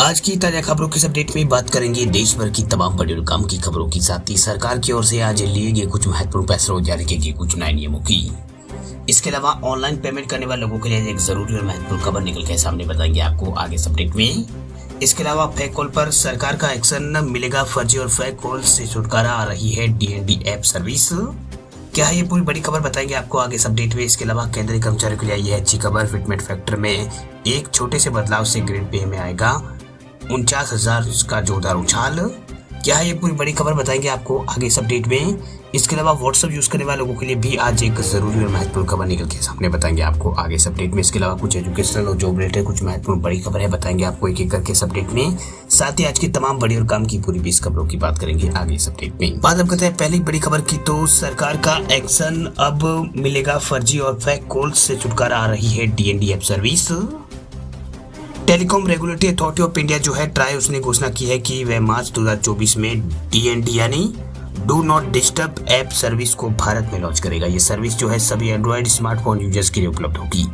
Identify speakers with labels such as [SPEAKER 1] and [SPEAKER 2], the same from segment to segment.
[SPEAKER 1] आज की ताजा खबरों की अपडेट में बात करेंगे देश भर की तमाम बड़ी और काम की खबरों की, साथ ही सरकार की ओर से आज लिए गए कुछ महत्वपूर्ण फैसलों जारी किए गए कुछ नए नियमों की। इसके अलावा ऑनलाइन पेमेंट करने वाले लोगों के लिए एक जरूरी और महत्वपूर्ण खबर निकल के सामने बताएंगे आपको आगे इस अपडेट में। इसके अलावा फेक कॉल पर सरकार का एक्शन, मिलेगा फर्जी और फेक कॉल से छुटकारा, आ रही है डीएनडी ऐप सर्विस। क्या है ये पूरी बड़ी खबर बताएंगे आपको आगे इस अपडेट में। इसके अलावा केंद्रीय कर्मचारियों के लिए ये अच्छी खबर, फिटमेंट फैक्टर में एक छोटे से बदलाव से ग्रेड पे में आएगा 49,000 का जोरदार उछाल। क्या है ये पूरी बड़ी खबर बताएंगे आपको आगे इस अपडेट में। इसके अलावा व्हाट्सएप यूज करने वाले लोगों के लिए भी आज एक जरूरी और महत्वपूर्ण खबर निकल के सामने बताएंगे आपको आगे इस अपडेट में। इसके अलावा कुछ एजुकेशनल और जॉब रिलेटेड कुछ महत्वपूर्ण बड़ी खबर है, बताएंगे आपको एक एक करके इस अपडेट में। साथ ही आज की तमाम बड़ी और काम की पूरी 20 खबरों की बात करेंगे आगे इस अपडेट में। बात अब करते हैं पहली बड़ी खबर की, तो सरकार का एक्शन, अब मिलेगा फर्जी और फेक कॉल से छुटकारा, आ रही है DND app service. Telecom regulatory authority of India जो है ट्राई, उसने घोषणा की है कि वह मार्च 2024 में डीएनडी यानी do not disturb app service को भारत में लॉन्च करेगा। ये सर्विस जो है सभी एंड्रॉयड स्मार्टफोन यूजर्स के लिए उपलब्ध होगी।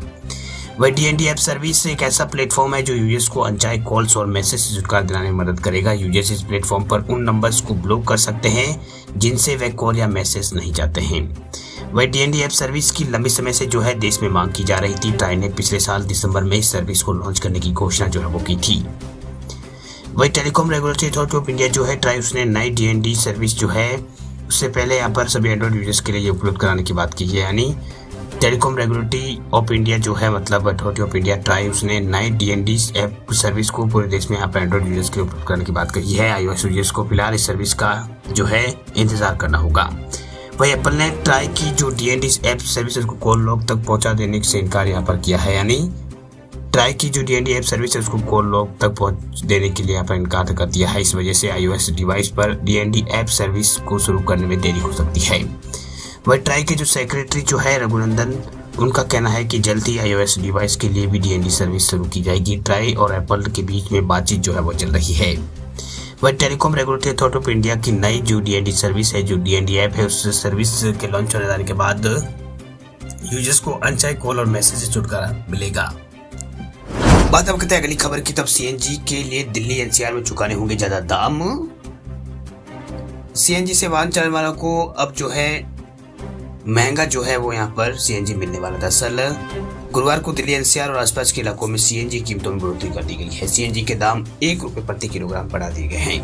[SPEAKER 1] वह डीएनडी ऐप सर्विस एक ऐसा प्लेटफॉर्म है जो यूजर्स को अनचाहे कॉल्स और मैसेज से छुटकारा दिलाने में मदद करेगा। यूजर्स इस प्लेटफॉर्म पर उन नंबर्स को ब्लॉक कर सकते हैं जिनसे वे कॉल या मैसेज नहीं चाहते हैं। वह डीएनडी ऐप सर्विस की लंबे समय से जो है देश में मांग की जा रही थी। ट्राई ने पिछले साल दिसंबर में इस सर्विस को लॉन्च करने की घोषणा जो है वो की थी। वही telecom regulatory authority of India जो है ट्राई, उसने नई डीएनडी सर्विस जो है उससे पहले यहाँ पर सभी एंड्रॉइड यूजर्स के लिए उपलब्ध कराने की बात की है। यानी टेलीकॉम रेगुलेटरी ऑफ इंडिया जो है मतलब अथॉरिटी ऑफ इंडिया ट्राई, उसने नई डीएनडी ऐप सर्विस को पूरे देश में यहाँ पर एंड्रॉइड यूजर्स के लिए उपलब्ध कराने की बात कही है। iOS यूजर्स को फिलहाल इस सर्विस का जो है इंतजार करना होगा। वही एप्पल ने ट्राई की जो डीएनडी ऐप सर्विसेज को कॉल लॉग तक पहुंचा देने से इनकार यहाँ पर किया है। यानी ट्राई की जो डीएनडी ऐप सर्विस है उसको कॉल लॉग तक पहुंच देने के लिए यहाँ पर इनकार कर दिया है। इस वजह से iOS डिवाइस पर डीएनडी ऐप सर्विस को शुरू करने में देरी हो सकती है। वह ट्राई के जो सेक्रेटरी जो है रघुनंदन, उनका कहना है कि जल्द ही iOS डिवाइस के लिए भी डीएनडी सर्विस शुरू की जाएगी। ट्राई और एप्पल के बीच में बातचीत जो है वो चल रही है। वह telecom regulatory authority of India की नई जो डीएनडी सर्विस है, जो डीएनडी ऐप है, उस सर्विस के लॉन्च होने जाने के बाद यूजर्स को अनचाहे कॉल और मैसेज से छुटकारा मिलेगा। बात अब करते हैं अगली खबर की, तब सीएनजी के लिए दिल्ली एनसीआर में चुकाने होंगे ज्यादा दाम। सीएनजी से वाहन चलाने वालों को अब जो है महंगा जो है वो यहाँ पर सीएनजी मिलने वाला। दरअसल गुरुवार को दिल्ली एनसीआर और आसपास के इलाकों में सीएनजी कीमतों में बढ़ोतरी कर दी गई है। सीएनजी के दाम 1 रुपए प्रति किलोग्राम बढ़ा दिए गए हैं।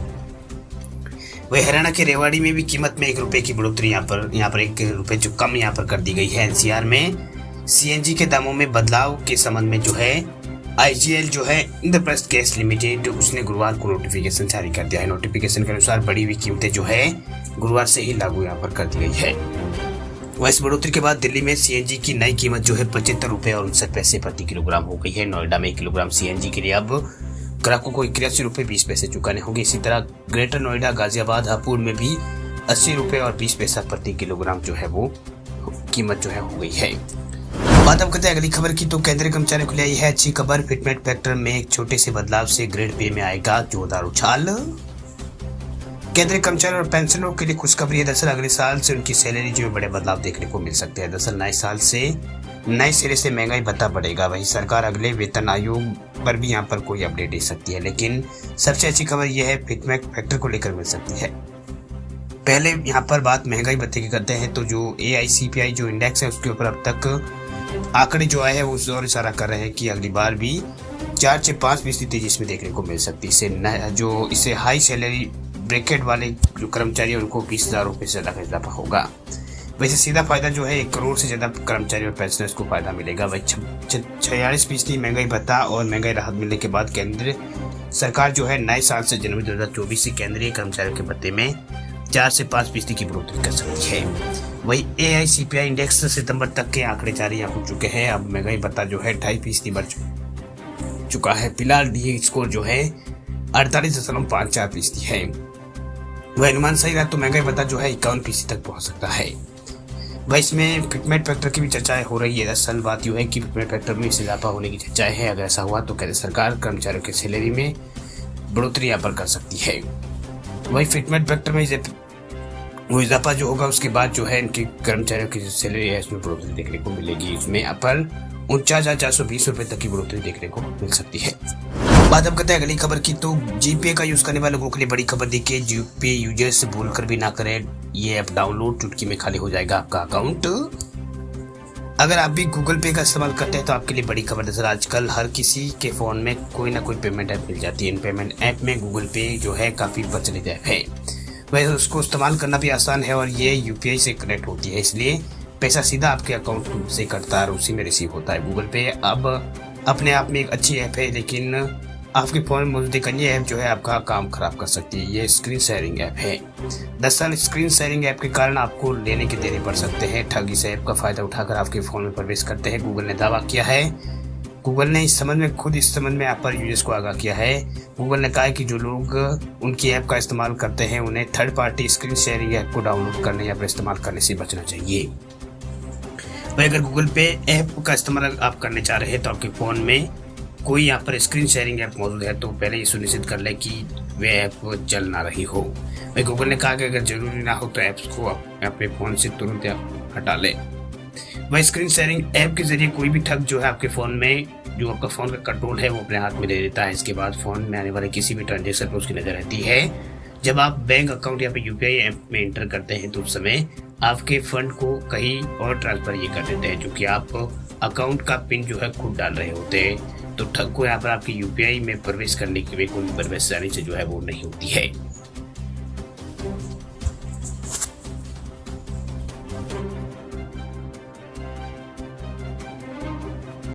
[SPEAKER 1] वही हरियाणा के रेवाड़ी में भी कीमत में 1 रुपए की बढ़ोतरी यहाँ पर 1 रुपए जो कम यहाँ पर कर दी गई है। एनसीआर में सीएनजी के दामों में बदलाव के संबंध में जो है आईजीएल जो है इंद्रप्रस्थ गैस लिमिटेड, उसने गुरुवार को नोटिफिकेशन जारी कर दिया है। नोटिफिकेशन के अनुसार बढ़ी हुई कीमतें जो है गुरुवार से ही लागू यहाँ पर कर दी गई है। वह इस बढ़ोतरी के बाद दिल्ली में सीएनजी की नई कीमत जो है 75 रुपए और 59 पैसे प्रति किलोग्राम हो गई है। नोएडा में 1 किलोग्राम सीएनजी के लिए अब ग्राहकों को 81 रुपए 20 पैसे चुकाने होंगे। इसी तरह ग्रेटर नोएडा, गाजियाबाद, हापुड़ में भी 80 रुपए और 20 पैसा प्रति किलोग्राम जो है वो कीमत जो है हो गई है। बात अब करते हैं अगली खबर की, तो केंद्रीय कर्मचारियों के लिए यह है अच्छी खबर, फिटमेंट फैक्टर में एक छोटे से बदलाव से ग्रेड पे में आएगा जोरदार उछाल। केंद्रीय कर्मचारी और पेंशनरों के लिए खुशखबरी है। दरअसल अगले साल से उनकी सैलरी जो बड़े बदलाव देखने को मिल सकते हैं। दरअसल नए साल से नए सिरे से महंगाई भत्ता बढ़ेगा। वही सरकार अगले वेतन आयोग पर भी यहाँ पर कोई अपडेट दे सकती है, लेकिन सबसे अच्छी खबर यह है फिटमेंट फैक्टर को लेकर मिल सकती है। पहले यहाँ पर बात महंगाई भत्ते की करते हैं, तो जो AICPI जो इंडेक्स है उसके ऊपर अब तक आंकड़े जो आए हैं वो उस ओर इशारा कर रहे हैं कि अगली बार भी 4 से 5% तेजी इसमें देखने को मिल सकती है। इससे हाई सैलरी ब्रैकेट वाले जो कर्मचारी हैं उनको 20,000 रुपये से ज्यादा का इजाफा होगा। वैसे सीधा फायदा जो है 1 करोड़ से ज्यादा कर्मचारी और पेंशनर्स को फायदा मिलेगा। वही 46% महंगाई भत्ता और महंगाई राहत मिलने के बाद केंद्र सरकार जो है नए साल से जनवरी 2024 से केंद्रीय कर्मचारियों के भत्ते में 4 से 5% की बढ़ोतरी कर सकती है। वही AICPI इंडेक्स सितंबर तक के आंकड़े जारी हो चुके हैं। अब महंगाई भत्ता जो है 2.5% बढ़ चुका है। फिलहाल DA स्कोर जो है 48.54% है। वह अनुमान सही रहा तो महंगाई भत्ता जो है 51% तक पहुंच सकता है। वह इसमें फिटमेंट फैक्टर की भी चर्चाएं हो रही है। दरअसल बात यू है कि फिटमेंट फैक्टर में इसे इजाफा होने की चर्चाएं है। अगर ऐसा हुआ तो केंद्र सरकार कर्मचारियों की सैलरी में बढ़ोतरी यहाँ पर कर सकती है। वही फिटमेंट फैक्टर में वो इजाफा जो होगा उसके बाद जो है इनके कर्मचारियों की जो सैलरी है उसमें बढ़ोतरी देखने को मिलेगी। इसमें अपर 49,420 रुपए तक की बढ़ोतरी देखने को मिल सकती है। बात हम करते हैं अगली खबर की। तो जीपे का यूज करने वाले लोगों के लिए बड़ी खबर देखिए, जीपे यूजर से बोलकर भी ना करें ये ऐप डाउनलोड, चुटकी में खाली हो जाएगा आपका अकाउंट। अगर आप भी गूगल पे का इस्तेमाल करते हैं तो आपके लिए बड़ी खबर। दरअसल आजकल हर किसी के फोन में कोई ना कोई पेमेंट ऐप मिल जाती है। इन पेमेंट ऐप में गूगल पे जो है काफी प्रचलित ऐप है। वैसे उसको इस्तेमाल करना भी आसान है और ये यूपीआई से कनेक्ट होती है, इसलिए पैसा सीधा आपके अकाउंट से कटता है और उसी में रिसीव होता है। गूगल पे अब अपने आप में एक अच्छी ऐप है, लेकिन आपके फोन में मौजूद एक अन्य ऐप जो है आपका काम खराब कर सकती है। ये स्क्रीन शेयरिंग ऐप है। दरअसल स्क्रीन शेयरिंग ऐप के कारण आपको लेने के देने पड़ सकते हैं। ठग इस ऐप का फायदा उठाकर आपके फोन में प्रवेश करते हैं। गूगल ने दावा किया है, गूगल ने इस संबंध में ऐप पर यूजर्स को आगाह किया है। गूगल ने कहा है कि जो लोग उनकी ऐप का इस्तेमाल करते हैं उन्हें third party screen sharing app को डाउनलोड करने या फिर इस्तेमाल करने से बचना चाहिए। वही अगर गूगल पे ऐप का इस्तेमाल आप करने चाह रहे हैं तो आपके फ़ोन में कोई यहाँ पर स्क्रीन शेयरिंग ऐप मौजूद है तो पहले ये सुनिश्चित कर लें कि वे ऐप चल ना रही हो। वही गूगल ने कहा कि अगर जरूरी ना हो तो ऐप्स को अपने फ़ोन से तुरंत हटा लें। वही स्क्रीन शेयरिंग ऐप के जरिए कोई भी ठग जो है आपके फ़ोन में जो आपका फ़ोन का कंट्रोल है वो अपने हाथ में ले लेता है। इसके बाद फ़ोन में आने वाले किसी भी ट्रांजेक्शन पर उसकी नज़र रहती है। जब आप बैंक अकाउंट या फिर यूपीआई ऐप में एंटर करते हैं तो उस समय आपके फंड को कहीं और ट्रांसफर ये कर देते हैं, जो कि आप अकाउंट का पिन जो है खुद डाल रहे होते हैं। तो ठग को यहाँ पर आपकी यूपीआई में प्रवेश करने की कोई परेशानी से जो है वो नहीं होती है।